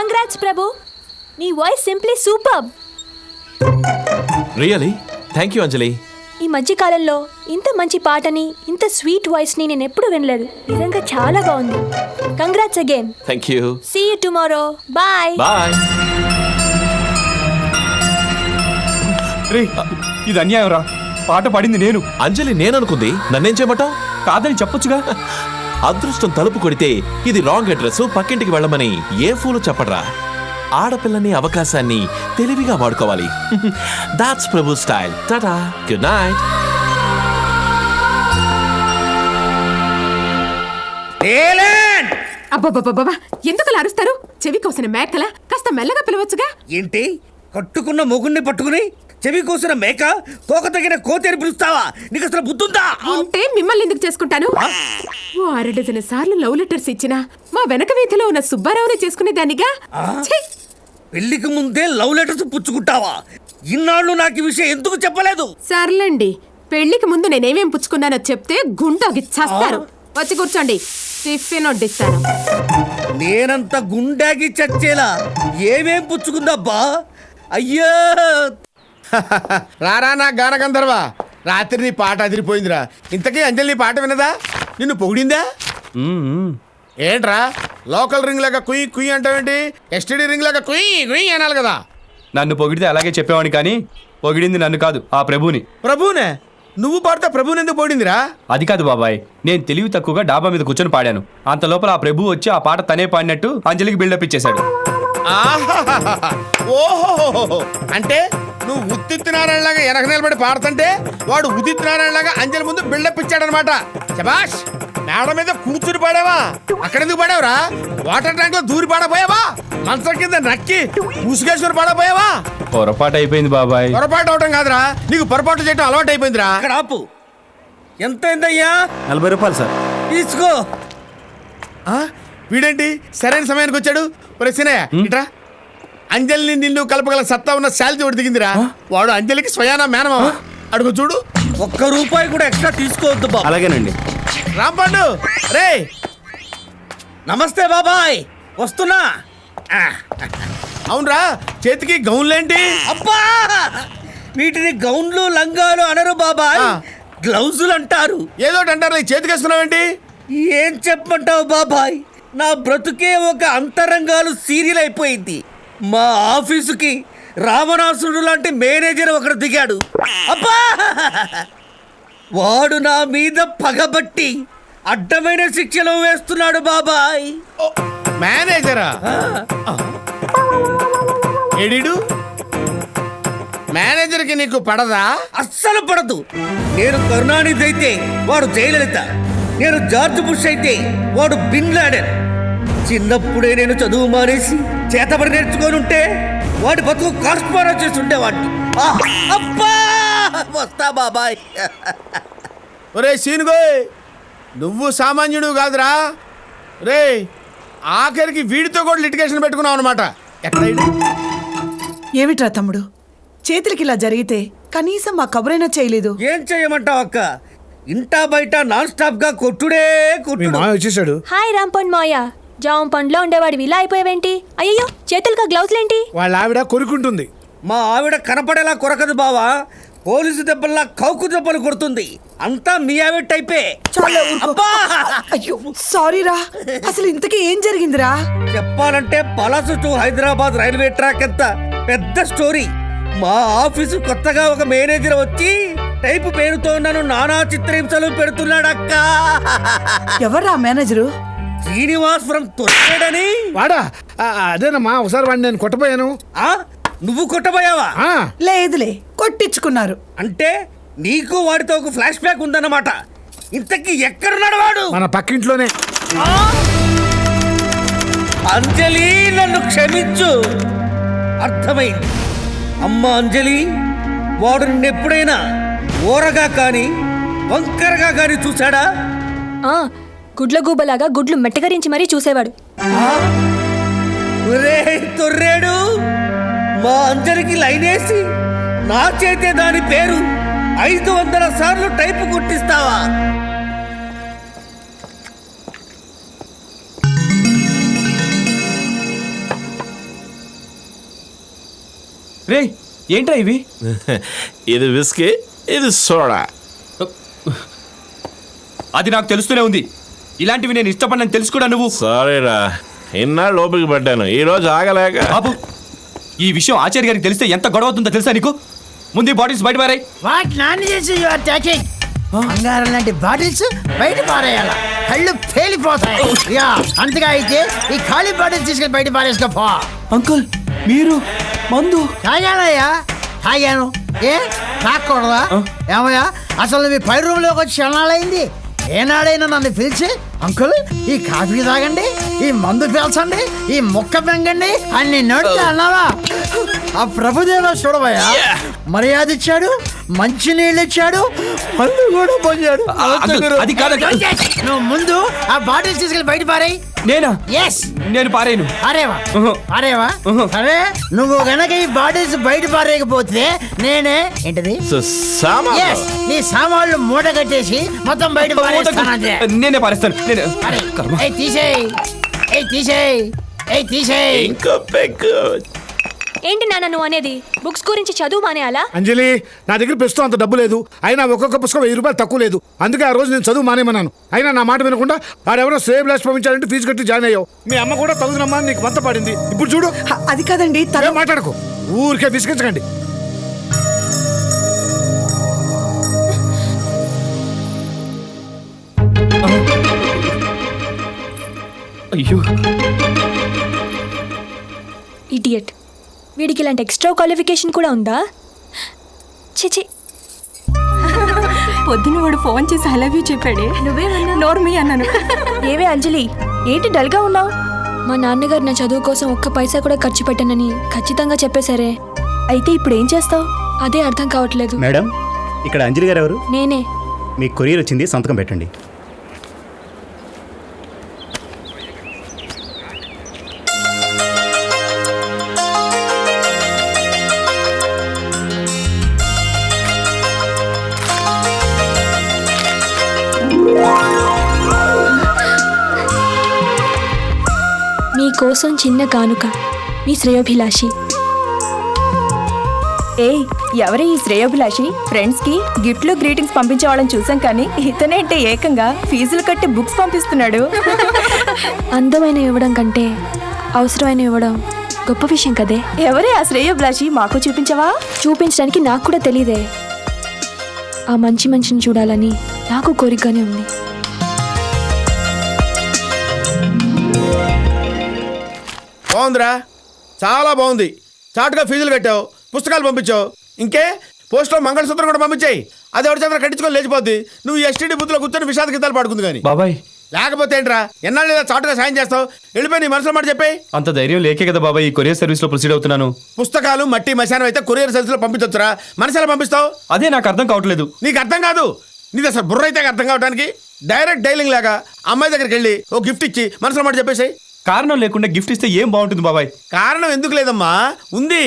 Congrats Prabhu, నీ voice simply superb. Really thank you Anjali. ఈ మధ్య కాలంలో ఇంత మంచి పాటని, ఇంత స్వీట్ వాయిస్ ని నేను ఎప్పుడు వినలేదు. నిజంగా చాలా బాగుంది. Congrats again. Thank you. See you tomorrow. Bye bye. ఇది అన్యాయం రా. పాట పాడింది నేను. అంజలి నేననుకుంది, నన్నేం చేయమంటావు? కాదని చెప్పొచ్చుగా. అదృష్టం తలుపు కొడితే ఇది రాంగ్ అడ్రస్, పక్కింటికి వెళ్ళమని ఏ ఫూలు చెప్పడరా. ఆడపిల్లని అవకాశాన్ని తెలివిగా వాడుకోవాలి. That's Prabhu style. Tata, good night. అబ్బబ్బబ్బబ్బా, ఎందుకు అరుస్తారు? చెవి కోసిన మేకల కాస్త మెల్లగా పిలవచ్చుగా. ఏంటి కట్టుకున్న మొగుణ్ణి పట్టుకుని చెవి కోసిన మేక తోక తగిన కోతేని పిలుస్తావా? నీకు అసలు బుద్ధుందా? ఉంటే మిమ్మల్ని ఎందుకు చేసుకుంటాను? ఓ 6 డజన్ సార్లు లవ్ లెటర్స్ ఇచ్చినా మా వెనక వీధిలో ఉన్న సుబ్బారావుని చేసుకునేదానిగా. ఛీ! పెళ్లికి ముందే లవ్ లెటర్స్ పుచ్చుకుంటావా? ఇన్నాళ్ళు నాకు ఈ విషయం ఎందుకు చెప్పలేదు? సర్లేండి, పెళ్లికి ముందు నేనేమేం పుచ్చుకున్నానో చెప్తే గుండోకి చస్తారు. వచ్చి కూర్చోండి, టిఫిన్ వడ్డిస్తాను. నేనంత గుండాకి చచ్చేలా ఏమేం పుచ్చుకుందబ్బా? అయ్యో రారా నా గాన గంధర్వ. రాత్రి నీ పాట అదిరిపోయిందిరా. ఇంతకీ అంజలి నీ పాట వినదా? నిన్ను పొగిడిందా? ఏంట్రా లోకల్ రింగ్ లాగా కుయ్ కుయ్ అంటావేంటి? ఎస్టీడీ రింగ్ లాగా కుయ్ కుయ్ అనాలి కదా. నన్ను పొగిడితే అలాగే చెప్పేవాడిని, కానీ పొగిడింది నన్ను కాదు, ఆ ప్రభుని. ప్రభునే? నువ్వు పాడితే ప్రభుని ఎందుకు పొగిడిందిరా? అది కాదు బాబాయ్, నేను తెలివి తక్కువగా డాబా మీద కూర్చొని పాడాను. అంత లోపల ఆ ప్రభు వచ్చి ఆ పాట తనే పాడినట్టు అంజలికి బిల్డప్ ఇచ్చేశాడు. ఓహో, అంటే నువ్వు ఉత్తిత్ నారాయణలాగా వెనక నిలబడి పాడుతుంటే వాడు ఉదిత్ నారాయణలాగా అంజలి ముందు బిల్డప్ ఇచ్చాడనమాట. శబాష్. మేడ మీద కూర్చుని పాడావా? అక్కడెందుకు పాడావురా? వాటర్ ట్యాంక్ లో దూరి పాడపోయావా? మంచం కింద నక్కి ముసుగేశ్వరి పాడపోయావా? పొరపాటు అయిపోయింది బాబాయ్. పొరపాటు అవటం కాదురా, నీకు పొరపాటు చేయటం అలవాటు అయిపోయిందిరా. అక్కడ ఆపు. ఎంతైందయ్యా? 40 రూపాయలు సార్. తీసుకో. వీడేంటి సరైన సమయానికి వచ్చాడు? ప్రశ్నయ్య ఇట్రా. అంజలిని నిన్ను కలపగల సత్తా ఉన్న శాలిటీ ఒకటి దిగిందిరా. వాడు అంజలికి స్వయానా మేనమామ. అడుగు చూడు. ₹1 కూడా ఎక్స్ట్రా తీసుకోవద్దు బా. అలాగేనండి. రాంపండు రే. నమస్తే బాబాయ్, వస్తున్నా. అవునరా, చేతికి గౌన్లేంటి? అబ్బా, వీటిని గౌన్లు లంగాలు అనరు బాబాయ్, గ్లౌజులు అంటారు. ఏదోటి అంటారు, చేతికేసుకున్నావేంటి? ఏం చెప్పమంటావు బాబాయ్, నా బ్రతుకే ఒక అంతరంగాలు సీరియల్ అయిపోయింది. మా ఆఫీసుకి రావణాసురుడు లాంటి మేనేజర్ ఒకడు దిగాడు. అబ్బా, వాడు నా మీద పగబట్టి అడ్డమైన శిక్షలు వేస్తున్నాడు బాబాయ్. మేనేజరా? ఎడిడు మేనేజర్కి నీకు పడదా? అస్సలు పడదు. నేను కరుణానిధి అయితే వాడు జయలలిత, నేను జార్జ్ బుష్ అయితే వాడు బిన్ లాడెన్. చిన్నప్పుడే నేను చదువు మానేసి చేతబడి నేర్చుకొని ఉంటే వాడి బతుకు కాస్పారా చేసి ఉండేవాడిని. అబ్బా, వస్తా బాబాయ్. ఒరే సీనుగోయ్, నువ్వు సామాన్యుడు కాదురా రే. ఆఖరికి వీడితో కూడా లిటిగేషన్ పెట్టుకున్నావు అనమాట. ఎక్కడైనా ఏమిట్రా తమ్ముడు, చేతులకి ఇలా జరిగితే కనీసం మా కబురైనా చేయలేదు. ఏం చేయమంటావు అక్క? ఇంటా బయట నాన్ స్టాప్ గా కొట్టుడే కొట్టుడు. వచ్చేసాడు. హాయ్ రాంపండ్ మాయ. జామ పండ్లో ఉండేవాడు ఇలా అయిపోయావేంటి? అయ్యో, చేతులుగా గ్లౌజ్లేంటి? వాళ్ళ ఆవిడ కొరుకుంటుంది. మా ఆవిడ కనపడేలా కొరకదు బావా, పోలీసు దెబ్బల్లా కౌకు దెబ్బలు కొడుతుంది. అంతా మీ ఆవిడ టైపే. అయ్యో సారీరా, అసలు ఇంతకీ ఏం జరిగిందిరా? చెప్పాలంటే పలాసు టు హైదరాబాద్ రైల్వే ట్రాక్ ఎంత పెద్ద స్టోరీ. మా ఆఫీసు కొత్తగా ఒక మేనేజర్ వచ్చి టైపు పేరుతో నన్ను నానా చిత్రహింసలు పెడుతున్నాడు అక్క. ఎవర్రా మేనేజరు? శ్రీనివాస్ ఫ్రం తొట్టేడని. వాడా? అదేనమ్మా, ఒకసారి వాడిని నేను కొట్టపోయాను. నువ్వు కొట్టబోయావా? లేదులే, కొట్టించుకున్నారు. అంటే నీకు వాడితో ఒక ఫ్లాష్ బ్యాక్ ఉందన్నమాట. ఇంతకీ ఎక్కడున్నాడు వాడు? మన పక్కింట్లోనే. అంజలి, నన్ను క్షమించు. అర్థమైంది. అమ్మ అంజలి, వాడు నిన్నెప్పుడైనా ఓరగా కానీ వంకరగా కానీ చూశాడా? గుడ్ల గూబలాగా గుడ్లు మెట్టగరించి మరీ చూసేవాడు. తొర్రేడు, మా అంజలికి లైనేసి నా చేతే దాని పేరు 500 సార్లు టైపు కొట్టిస్తావా? రే ఏంట్రా ఇవి? ఇది విస్కీ, ఇది సోడా. అది నాకు తెలుస్తూనే ఉంది. ఇలాంటివి నేను ఇష్టపడినని తెలుసు కూడా నువ్వు. సారీరా, ఇన్నాళ్ళు లోపలికి పడ్డాను, ఈ రోజు ఆగలేక. బాబు, ఈ విషయం ఆచార్య గారికి తెలిస్తే ఎంత గొడవ అవుతుందో తెలుసా నీకు? ముందు ఈ బాటిల్స్ బయట పారాయి. వాట్ నాన్ చేసి యు ఆర్ టాకింగ్? బంగారం లాంటి బాటిల్స్ బయట పారేయాల, కళ్ళు పేలిపోతాయి. యా, అంతగా అయితే ఈ ఖాళీ బాటిల్స్ తీసుకెళ్ళి బయట పారేసుకోపో. అంకుల్, మీరు మందు తాగానయ్యా, తాగాను. ఏ తాగకూడదా? ఏమయ్యా, అసలు మీ పై రూమ్ లోకి వచ్చి క్షణాలైంది. ఏనాడైనా నన్ను పిలిచి అంకుల్ ఈ కాఫీ తాగండి, ఈ మందు పీల్చండి, ఈ మొక్క పెంగండి అన్ని నడితే అన్నావా? ఆ ప్రభుదేవ చూడవయ్యా, మర్యాద ఇచ్చాడు, మంచి నీళ్ళు ఇచ్చాడు, మందు కూడా పోయాడు. అంకుల్, అది కాదు. నువ్వు ముందు ఆ బాటిల్స్ తీసుకెళ్ళి బయట పారేయ్. నేనా? ఎస్, నేను పారేను. పారేవా? పారేవా? సరే, నువ్వు గనక ఈ బాటిల్స్ బయట పారేయకపోతే నేనే ఏంటిది సామాన్లు. ఎస్, నీ సామాన్లు మూట కట్టేసి మొత్తం బయట పారేస్తానంటే. నేనే పారేస్తాను. తీసేయ్, తీసేయ్. ఇంకో పెగ్గు. ఏంటి నాన్న నువ్వు అనేది? బుక్స్ గురించి చదువు మానేయాలా? అంజలి, నా దగ్గర ప్రస్తుతం అంత డబ్బు లేదు. అయినా ఒక్కొక్క పుస్తకం 1000 రూపాయలు తక్కువ లేదు. అందుకే ఆ రోజు నేను చదువు మానేమన్నాను. అయినా నా మాట వినకుండా వాడెవరో సేవ్ లాస్ట్ పంపించాలంటే ఫీజు కట్టి జాయిన్ అయ్యావు. మీ అమ్మ కూడా తగుదనమ్మా నీకు వంత పడింది. ఇప్పుడు చూడు. అది కాదండి, ఏం మాట్లాడకు, ఊరికే విసిగించకండి. అయ్యో, ఇడియట్. వీడికి ఇలాంటి ఎక్స్ట్రా క్వాలిఫికేషన్ కూడా ఉందా? చిచి. పొద్దున వాడు ఫోన్ చేసి ఐ లవ్ యూ చెప్పాడే, నువ్వేమన్నా? నోర్మి అన్నాను. ఏవే అంజలి, ఏంటి డల్గా ఉన్నావు? మా నాన్నగారు నా చదువు కోసం ఒక్క పైసా కూడా ఖర్చు పెట్టనని ఖచ్చితంగా చెప్పేశారే. అయితే ఇప్పుడు ఏం చేస్తావు? అదే అర్థం కావట్లేదు. మేడం, ఇక్కడ అంజలి గారు ఎవరు? నేనే. మీకు కొరియర్ వచ్చింది, సంతకం పెట్టండి. మీకోసం చిన్న కానుక, మీ శ్రేయోభిలాషి. ఏయ్, ఎవరే ఈ శ్రేయోభిలాషి? ఫ్రెండ్స్ కి గిఫ్ట్లు గ్రీటింగ్స్ పంపించేవాళ్ళని చూసాం, కానీ ఇతనేంటే ఏకంగా ఫీజులు కట్టి బుక్స్ పంపిస్తున్నాడు. అందమైన ఇవ్వడం కంటే అవసరమైన ఇవ్వడం గొప్ప విషయం కదే. ఎవరే ఆ శ్రేయోభిలాషి? మాకు చూపించవా? చూపించడానికి నాకు కూడా తెలియదే. ఆ మంచి మనిషిని చూడాలని నాకు కోరికగానే ఉంది. బాగుందిరా, చాలా బాగుంది. చాటుగా ఫీజులు కట్టావు, పుస్తకాలు పంపించావు. ఇంకే పోస్ట్లో మంగళసూత్రం కూడా పంపించాయి. అది ఎవరి చేత కట్టించుకొని లేచిపోద్ది. నువ్వు ఎస్టీడీ బుద్ధిలో కూర్చొని విషాద గీతాలు పాడుకుంది కానీ. బాబాయ్, లేకపోతే ఏంట్రా, ఎన్నాళ్ళు చాటుగా సాయం చేస్తావు? వెళ్ళిపోయి నీ మనసులో మాట చెప్పాయి. అంత ధైర్యం లేకే కదా బాబాయ్ ఈ కొరియర్ సర్వీస్ లో ప్రొసీడ్ అవుతున్నాను. పుస్తకాలు మట్టి మశానం అయితే కొరియర్ సర్వీస్ లో పంపించొచ్చురా, మనసులో పంపిస్తావు. అదే నాకు అర్థం కావట్లేదు. నీకు అర్థం కాదు, నీది అసలు బుర్ర అయితే అర్థం కావడానికి. డైరెక్ట్ డైలింగ్ లాగా అమ్మాయి దగ్గరికి వెళ్ళి ఓ గిఫ్ట్ ఇచ్చి మనసులో మాట చెప్పేసి. కారణం లేకుండా గిఫ్ట్ ఇస్తే ఏం బాగుంటుంది బాబాయ్? కారణం ఎందుకు లేదమ్మా, ఉంది.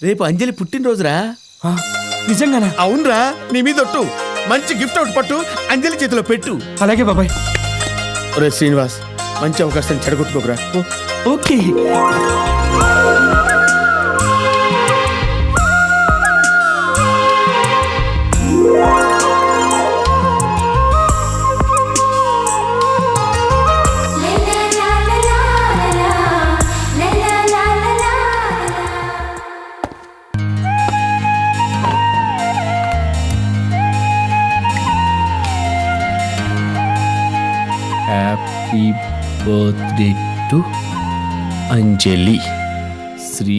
రేపు అంజలి పుట్టినరోజురా. నిజంగానా? అవునరా, నీ మీద ఒట్టు. మంచి గిఫ్ట్ ఒకటి పట్టు, అంజలి చేతిలో పెట్టు. అలాగే బాబాయ్. రే శ్రీనివాస్, మంచి అవకాశం చెడగొట్టుకోకరా. Okay. Happy birthday to Anjali. Sri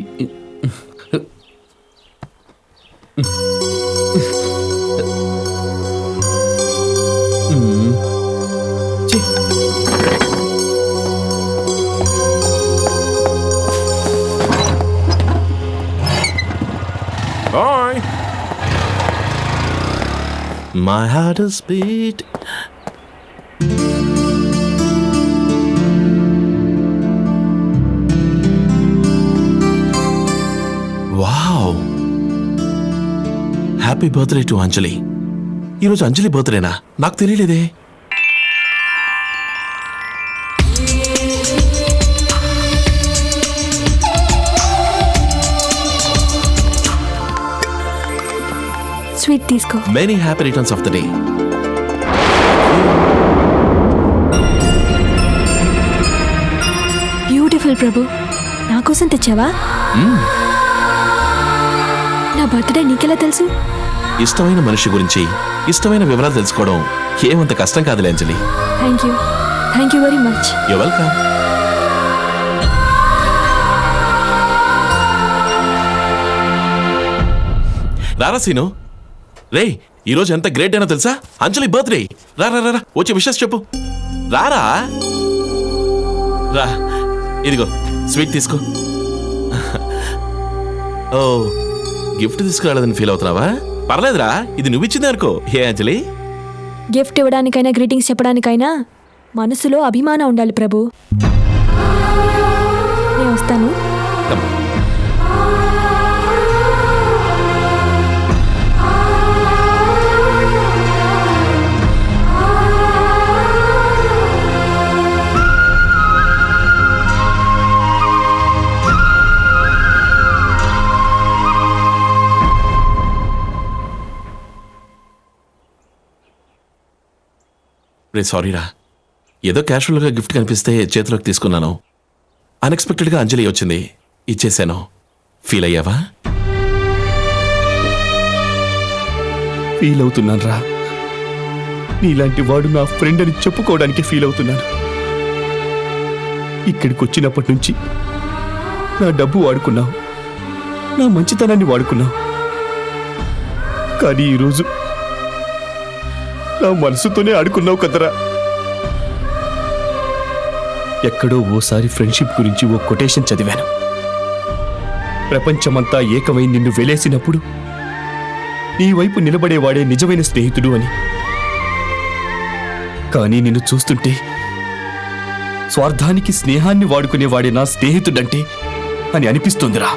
Bye. My heart is beat. Wow, happy birthday to Anjali. ఈరోజు అంజలి బర్త్డేనా? నాకు తెలియలేదే. స్వీట్ తీసుకో. Many happy returns of the day. Beautiful Prabhu, నా కోసం తెచ్చావా? నా బర్త్డే నీకెలా తెలుసు? ఇష్టమైన మనిషి గురించి ఇష్టమైన వివరాలు తెలుసుకోవడం ఏమంత కష్టం కాదులే Anjali. Thank you very much. You welcome. రారా సీను. రే, ఈరోజు ఎంత గ్రేట్ అయినా తెలుసా? అంజలి బర్త్డే. రా రా రా వచ్చే విషయం చెప్పు. రారా రా, ఇదిగో స్వీట్ తీసుకో. ఓ, గిఫ్ట్ తీసుకురాలేదని ఫీల్ అవుతున్నావా? పర్లేదురా, ఇది నువ్విచ్చింది అనుకో. ఏ అంజలి? గిఫ్ట్ ఇవ్వడానికైనా గ్రీటింగ్స్ చెప్పడానికైనా మనసులో అభిమానం ఉండాలి ప్రభు. నేను వస్తాను. Come on. రే సారీరా, ఏదో క్యాషువల్గా గిఫ్ట్ కనిపిస్తే చేతిలోకి తీసుకున్నాను. అన్ఎక్స్పెక్టెడ్గా అంజలి వచ్చింది, ఇచ్చేసాను. ఫీల్ అయ్యావా? ఫీల్ అవుతున్నాను రా. నీలాంటి వాడు నా ఫ్రెండ్ అని చెప్పుకోవడానికి ఫీల్ అవుతున్నాను. ఇక్కడికి వచ్చినప్పటి నుంచి నా డబ్బు వాడుకున్నావు, నా మంచితనాన్ని వాడుకున్నావు. కానీ ఈరోజు నా మనసుతోనే ఆడుకున్నావు కదరా. ఎక్కడో ఓసారి ఫ్రెండ్షిప్ గురించి ఓ కొటేషన్ చదివాను. ప్రపంచమంతా ఏకమై నిన్ను వెలేసినప్పుడు నీ వైపు నిలబడేవాడే నిజమైన స్నేహితుడు అని. కానీ నిన్ను చూస్తుంటే స్వార్థానికి స్నేహాన్ని వాడుకునేవాడే నా స్నేహితుడంటే అని అనిపిస్తుందిరా.